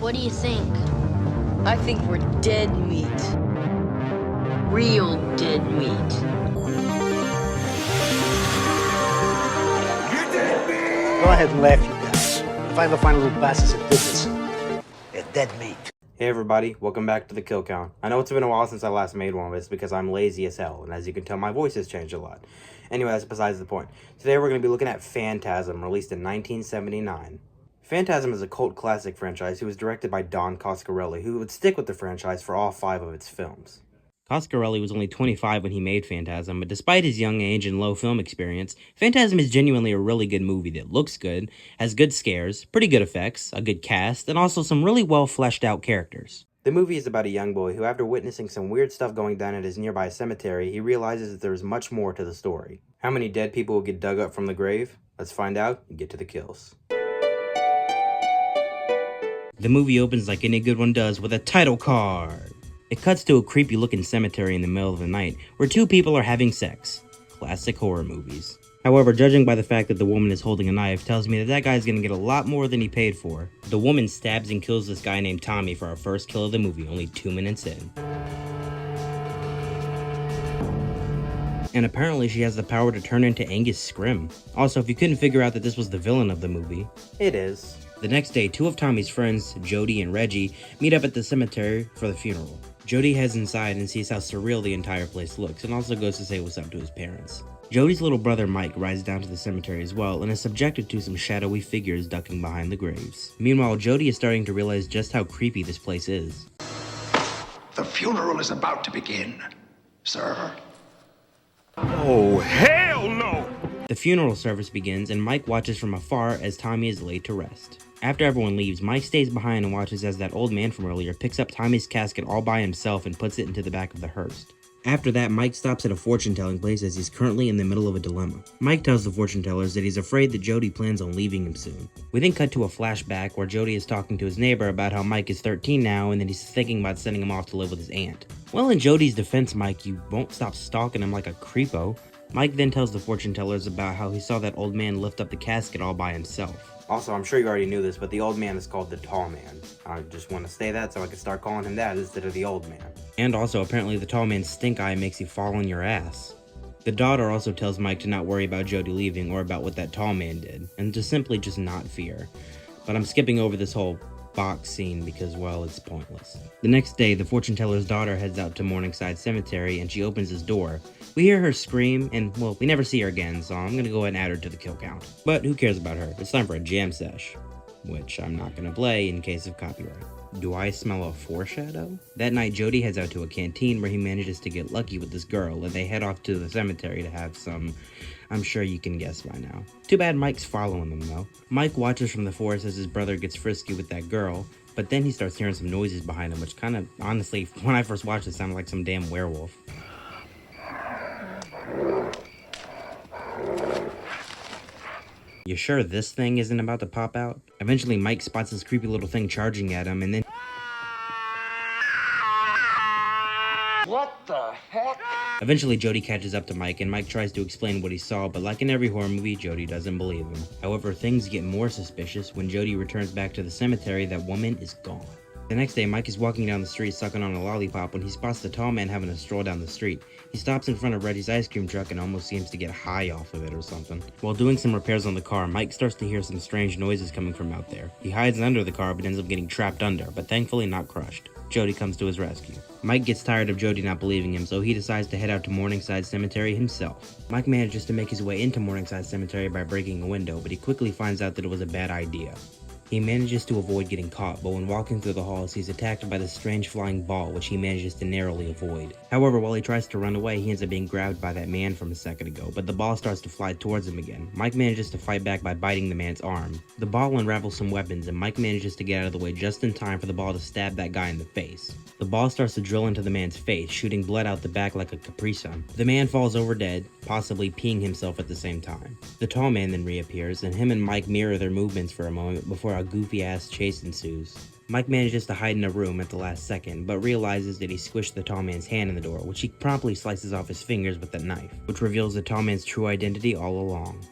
What do you think? I think we're dead meat. Real dead meat. Go ahead and laugh, you guys. If I ever find a little bastards that did this, they're dead meat. Hey everybody, welcome back to the Killcount. I know it's been a while since I last made one, but it's because I'm lazy as hell, and as you can tell, my voice has changed a lot. Anyway, that's besides the point. Today we're going to be looking at Phantasm, released in 1979. Phantasm is a cult classic franchise who was directed by Don Coscarelli, who would stick with the franchise for all 5 of its films. Coscarelli was only 25 when he made Phantasm, but despite his young age and low film experience, Phantasm is genuinely a really good movie that looks good, has good scares, pretty good effects, a good cast, and also some really well fleshed out characters. The movie is about a young boy who, after witnessing some weird stuff going down at his nearby cemetery, he realizes that there is much more to the story. How many dead people will get dug up from the grave? Let's find out and get to the kills. The movie opens like any good one does with a title card. It cuts to a creepy looking cemetery in the middle of the night where 2 people are having sex. Classic horror movies. However, judging by the fact that the woman is holding a knife tells me that guy's gonna get a lot more than he paid for. The woman stabs and kills this guy named Tommy for our first kill of the movie, only 2 minutes in. And apparently she has the power to turn into Angus Scrim. Also, if you couldn't figure out that this was the villain of the movie, it is. The next day, 2 of Tommy's friends, Jody and Reggie, meet up at the cemetery for the funeral. Jody heads inside and sees how surreal the entire place looks, and also goes to say what's up to his parents. Jody's little brother Mike rides down to the cemetery as well, and is subjected to some shadowy figures ducking behind the graves. Meanwhile, Jody is starting to realize just how creepy this place is. The funeral is about to begin, sir. Oh, hell no! The funeral service begins, and Mike watches from afar as Tommy is laid to rest. After everyone leaves, Mike stays behind and watches as that old man from earlier picks up Tommy's casket all by himself and puts it into the back of the hearse. After that, Mike stops at a fortune-telling place as he's currently in the middle of a dilemma. Mike tells the fortune-tellers that he's afraid that Jody plans on leaving him soon. We then cut to a flashback where Jody is talking to his neighbor about how Mike is 13 now and that he's thinking about sending him off to live with his aunt. Well, in Jody's defense, Mike, you won't stop stalking him like a creepo. Mike then tells the fortune-tellers about how he saw that old man lift up the casket all by himself. Also, I'm sure you already knew this, but the old man is called the Tall Man. I just want to say that so I can start calling him that instead of the old man. And also, apparently the Tall Man's stink eye makes you fall on your ass. The daughter also tells Mike to not worry about Jody leaving or about what that Tall Man did, and to simply just not fear. But I'm skipping over this whole box scene because, well, it's pointless. The next day, the fortune teller's daughter heads out to Morningside Cemetery and she opens his door. We hear her scream and, well, we never see her again, so I'm gonna go ahead and add her to the kill count. But who cares about her? It's time for a jam sesh, which I'm not gonna play in case of copyright. Do I smell a foreshadow? That night, Jody heads out to a canteen where he manages to get lucky with this girl, and they head off to the cemetery to have some, I'm sure you can guess by now. Too bad Mike's following them though. Mike watches from the forest as his brother gets frisky with that girl, but then he starts hearing some noises behind him, which kind of, honestly, when I first watched it, sounded like some damn werewolf. You sure this thing isn't about to pop out? Eventually, Mike spots this creepy little thing charging at him, and then... What the heck? Eventually, Jody catches up to Mike, and Mike tries to explain what he saw, but like in every horror movie, Jody doesn't believe him. However, things get more suspicious when Jody returns back to the cemetery. That woman is gone. The next day, Mike is walking down the street sucking on a lollipop when he spots the tall man having a stroll down the street. He stops in front of Reggie's ice cream truck and almost seems to get high off of it or something. While doing some repairs on the car, Mike starts to hear some strange noises coming from out there. He hides under the car but ends up getting trapped under, but thankfully not crushed. Jody comes to his rescue. Mike gets tired of Jody not believing him, so he decides to head out to Morningside Cemetery himself. Mike manages to make his way into Morningside Cemetery by breaking a window, but he quickly finds out that it was a bad idea. He manages to avoid getting caught, but when walking through the halls, he's attacked by this strange flying ball, which he manages to narrowly avoid. However, while he tries to run away, he ends up being grabbed by that man from a second ago, but the ball starts to fly towards him again. Mike manages to fight back by biting the man's arm. The ball unravels some weapons, and Mike manages to get out of the way just in time for the ball to stab that guy in the face. The ball starts to drill into the man's face, shooting blood out the back like a Capri Sun. The man falls over dead, possibly peeing himself at the same time. The tall man then reappears, and him and Mike mirror their movements for a moment before a goofy-ass chase ensues. Mike manages to hide in a room at the last second, but realizes that he squished the tall man's hand in the door, which he promptly slices off his fingers with a knife, which reveals the tall man's true identity all along.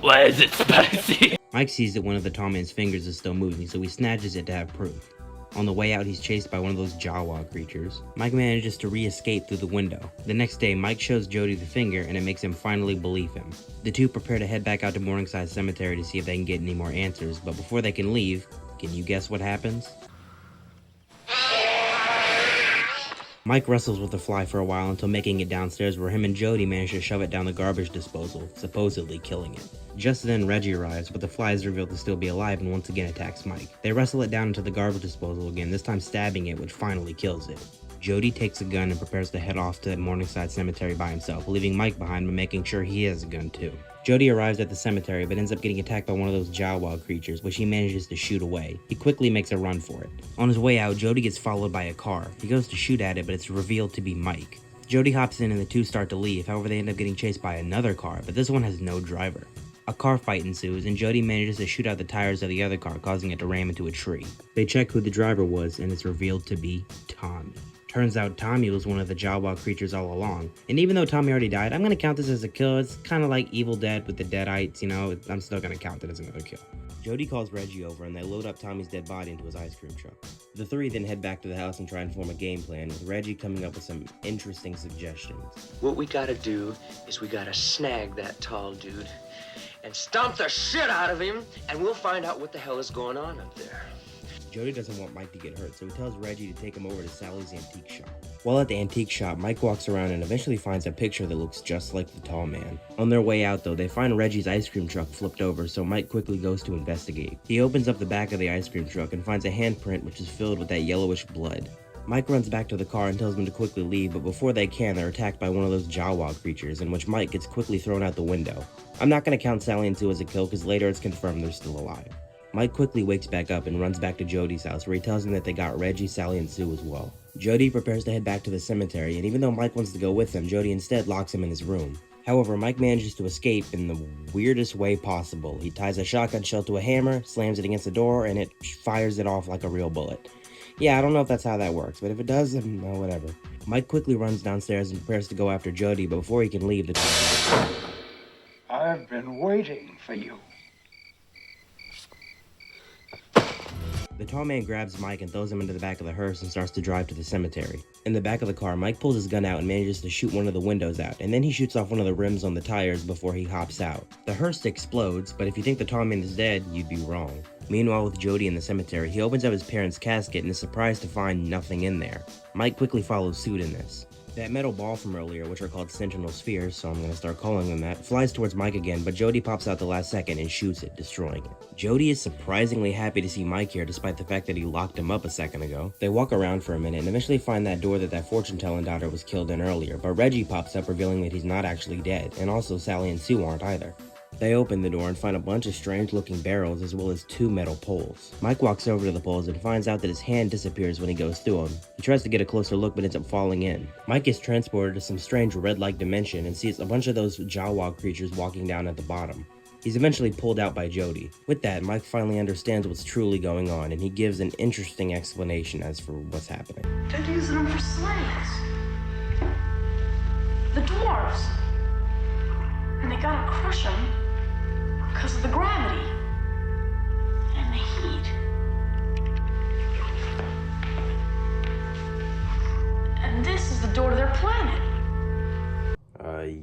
Why is it spicy? Mike sees that one of the tall man's fingers is still moving, so he snatches it to have proof. On the way out, he's chased by one of those Jawa creatures. Mike manages to re-escape through the window. The next day, Mike shows Jody the finger, and it makes him finally believe him. The two prepare to head back out to Morningside Cemetery to see if they can get any more answers, but before they can leave, can you guess what happens? Mike wrestles with the fly for a while until making it downstairs, where him and Jody manage to shove it down the garbage disposal, supposedly killing it. Just then, Reggie arrives, but the fly is revealed to still be alive and once again attacks Mike. They wrestle it down into the garbage disposal again, this time stabbing it, which finally kills it. Jody takes a gun and prepares to head off to Morningside Cemetery by himself, leaving Mike behind but making sure he has a gun too. Jody arrives at the cemetery but ends up getting attacked by one of those Jawa creatures, which he manages to shoot away. He quickly makes a run for it. On his way out, Jody gets followed by a car. He goes to shoot at it, but it's revealed to be Mike. Jody hops in and the two start to leave, however they end up getting chased by another car, but this one has no driver. A car fight ensues, and Jody manages to shoot out the tires of the other car, causing it to ram into a tree. They check who the driver was, and it's revealed to be Tommy. Turns out Tommy was one of the Jawa creatures all along, and even though Tommy already died, I'm gonna count this as a kill. It's kind of like Evil Dead with the Deadites, you know, I'm still gonna count it as another kill. Jody calls Reggie over and they load up Tommy's dead body into his ice cream truck. The three then head back to the house and try and form a game plan, with Reggie coming up with some interesting suggestions. What we gotta do is we gotta snag that tall dude and stomp the shit out of him, and we'll find out what the hell is going on up there. Jody doesn't want Mike to get hurt, so he tells Reggie to take him over to Sally's antique shop. While at the antique shop, Mike walks around and eventually finds a picture that looks just like the tall man. On their way out though, they find Reggie's ice cream truck flipped over, so Mike quickly goes to investigate. He opens up the back of the ice cream truck and finds a handprint which is filled with that yellowish blood. Mike runs back to the car and tells them to quickly leave, but before they can, they're attacked by one of those Jawa creatures, in which Mike gets quickly thrown out the window. I'm not going to count Sally and Sue as a kill, because later it's confirmed they're still alive. Mike quickly wakes back up and runs back to Jody's house, where he tells them that they got Reggie, Sally, and Sue as well. Jody prepares to head back to the cemetery, and even though Mike wants to go with him, Jody instead locks him in his room. However, Mike manages to escape in the weirdest way possible. He ties a shotgun shell to a hammer, slams it against the door, and it fires it off like a real bullet. Yeah, I don't know if that's how that works, but if it does, then no, whatever. Mike quickly runs downstairs and prepares to go after Jody, but before he can leave, I've been waiting for you. The tall man grabs Mike and throws him into the back of the hearse and starts to drive to the cemetery. In the back of the car, Mike pulls his gun out and manages to shoot one of the windows out, and then he shoots off one of the rims on the tires before he hops out. The hearse explodes, but if you think the tall man is dead, you'd be wrong. Meanwhile, with Jody in the cemetery, he opens up his parents' casket and is surprised to find nothing in there. Mike quickly follows suit in this. That metal ball from earlier, which are called sentinel spheres, so I'm gonna start calling them that, flies towards Mike again, but Jody pops out the last second and shoots it, destroying it. Jody is surprisingly happy to see Mike here, despite the fact that he locked him up a second ago. They walk around for a minute and eventually find that door that fortune-telling daughter was killed in earlier, but Reggie pops up revealing that he's not actually dead, and also Sally and Sue aren't either. They open the door and find a bunch of strange-looking barrels as well as 2 metal poles. Mike walks over to the poles and finds out that his hand disappears when he goes through them. He tries to get a closer look but ends up falling in. Mike is transported to some strange red-like dimension and sees a bunch of those Jawa creatures walking down at the bottom. He's eventually pulled out by Jody. With that, Mike finally understands what's truly going on, and he gives an interesting explanation as for what's happening. They're using them for slaves. The dwarves. And they gotta crush them because of the gravity and the heat. And this is the door to their planet.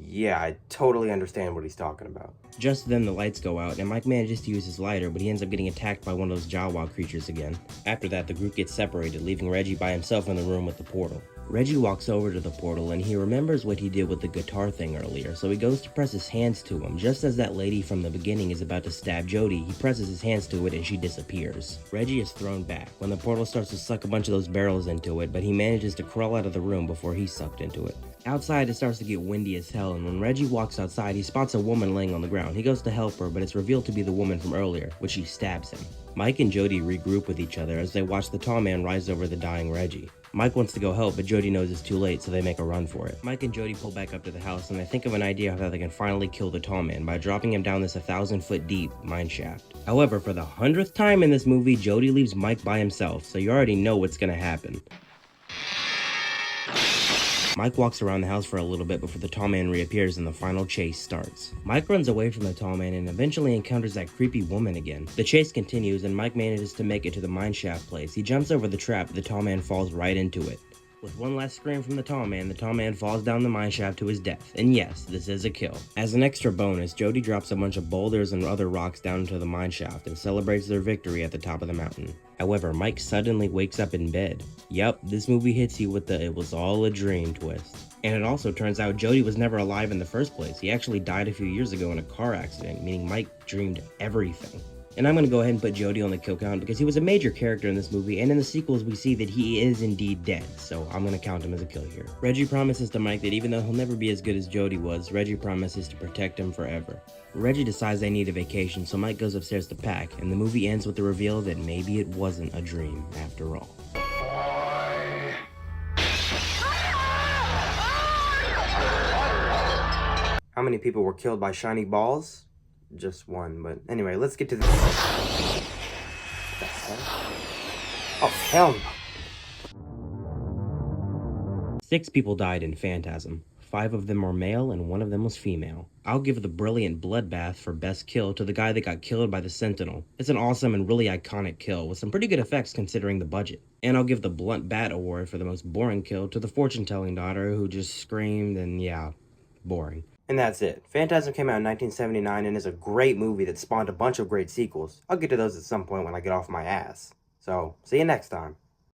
Yeah, I totally understand what he's talking about. Just then the lights go out and Mike manages to use his lighter, but he ends up getting attacked by one of those Jawa creatures again. After that, the group gets separated, leaving Reggie by himself in the room with the portal. Reggie walks over to the portal and he remembers what he did with the guitar thing earlier, so he goes to press his hands to him. Just as that lady from the beginning is about to stab Jody, he presses his hands to it and she disappears. Reggie is thrown back when the portal starts to suck a bunch of those barrels into it, but he manages to crawl out of the room before he's sucked into it. Outside, it starts to get windy as hell, and when Reggie walks outside, he spots a woman laying on the ground. He goes to help her, but it's revealed to be the woman from earlier, which she stabs him. Mike and Jody regroup with each other as they watch the tall man rise over the dying Reggie. Mike wants to go help, but Jody knows it's too late, so they make a run for it. Mike and Jody pull back up to the house, and they think of an idea of how they can finally kill the tall man by dropping him down this 1,000-foot deep mine shaft. However, for the 100th time in this movie, Jody leaves Mike by himself, so you already know what's gonna happen. Mike walks around the house for a little bit before the tall man reappears and the final chase starts. Mike runs away from the tall man and eventually encounters that creepy woman again. The chase continues and Mike manages to make it to the mineshaft place. He jumps over the trap, but the tall man falls right into it. With one last scream from the tall man falls down the mineshaft to his death. And yes, this is a kill. As an extra bonus, Jody drops a bunch of boulders and other rocks down into the mineshaft and celebrates their victory at the top of the mountain. However, Mike suddenly wakes up in bed. Yup, this movie hits you with the "it was all a dream" twist. And it also turns out Jody was never alive in the first place. He actually died a few years ago in a car accident, meaning Mike dreamed everything. And I'm going to go ahead and put Jody on the kill count because he was a major character in this movie, and in the sequels we see that he is indeed dead, so I'm going to count him as a kill here. Reggie promises to Mike that even though he'll never be as good as Jody was, Reggie promises to protect him forever. Reggie decides they need a vacation, so Mike goes upstairs to pack, and the movie ends with the reveal that maybe it wasn't a dream after all. How many people were killed by shiny balls? Just one, but anyway, let's get to the... Oh, hell no. 6 people died in Phantasm. 5 of them were male and 1 of them was female. I'll give the brilliant bloodbath for best kill to the guy that got killed by the Sentinel. It's an awesome and really iconic kill with some pretty good effects considering the budget. And I'll give the blunt bat award for the most boring kill to the fortune-telling daughter who just screamed and yeah, boring. And that's it. Phantasm came out in 1979 and is a great movie that spawned a bunch of great sequels. I'll get to those at some point when I get off my ass. So, see you next time.